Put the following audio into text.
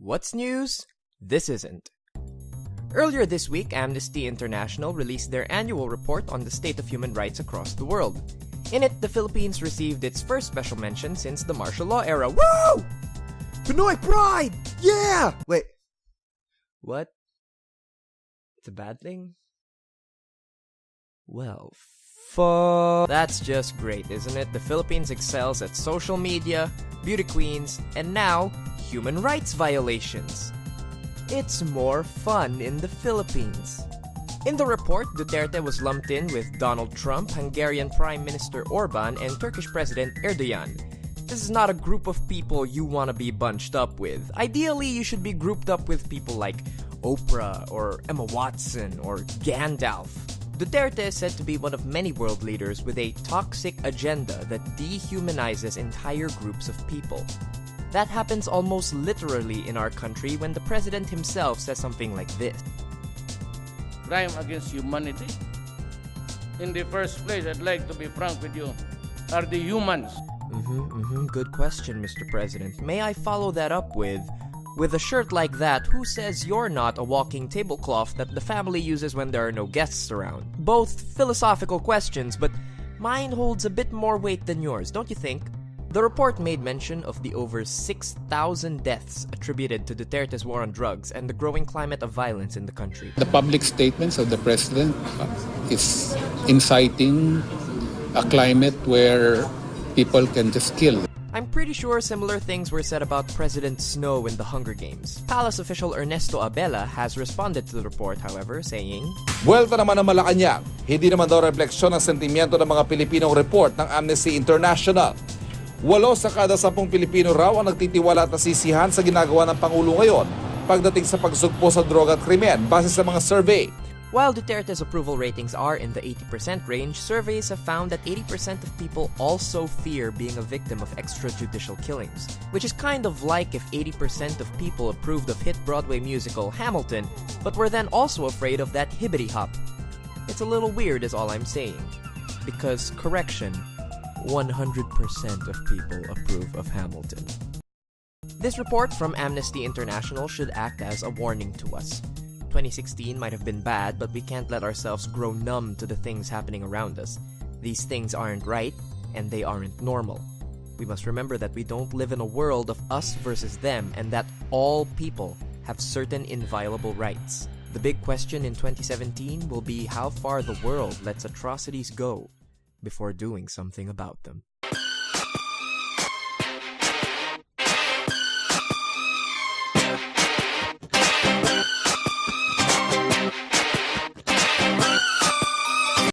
What's news? This isn't. Earlier this week, Amnesty International released their annual report on the state of human rights across the world. In it, the Philippines received its first special mention since the martial law era. Woo! Pinoy pride! Yeah! Wait. What? It's a bad thing? Well, that's just great, isn't it? The Philippines excels at social media, beauty queens, and now, human rights violations. It's more fun in the Philippines. In the report, Duterte was lumped in with Donald Trump, Hungarian Prime Minister Orban, and Turkish President Erdogan. This is not a group of people you want to be bunched up with. Ideally, you should be grouped up with people like Oprah, or Emma Watson, or Gandalf. Duterte is said to be one of many world leaders with a toxic agenda that dehumanizes entire groups of people. That happens almost literally in our country when the president himself says something like this. Crime against humanity? In the first place, I'd like to be frank with you, are the humans. Good question, Mr. President. May I follow that up with a shirt like that, who says you're not a walking tablecloth that the family uses when there are no guests around? Both philosophical questions, but mine holds a bit more weight than yours, don't you think? The report made mention of the over 6,000 deaths attributed to Duterte's war on drugs and the growing climate of violence in the country. The public statements of the president is inciting a climate where people can just kill. I'm pretty sure similar things were said about President Snow in the Hunger Games. Palace official Ernesto Abela has responded to the report, however, saying, Buwelta naman ng Malacanang, hindi naman daw refleksyon ng sentimiento ng mga Pilipinong report ng Amnesty International. 8 sa kada 10 Pilipino raw ang nagtitiwala at nasisihan sa ginagawa ng Pangulo ngayon pagdating sa pagsugpo sa droga at krimen base sa mga survey. While Duterte's approval ratings are in the 80% range, surveys have found that 80% of people also fear being a victim of extrajudicial killings, which is kind of like if 80% of people approved of hit Broadway musical Hamilton, but were then also afraid of that hibbity hop. It's a little weird is all I'm saying. Because, correction, 100% of people approve of Hamilton. This report from Amnesty International should act as a warning to us. 2016 might have been bad, but we can't let ourselves grow numb to the things happening around us. These things aren't right, and they aren't normal. We must remember that we don't live in a world of us versus them, and that all people have certain inviolable rights. The big question in 2017 will be how far the world lets atrocities go before doing something about them.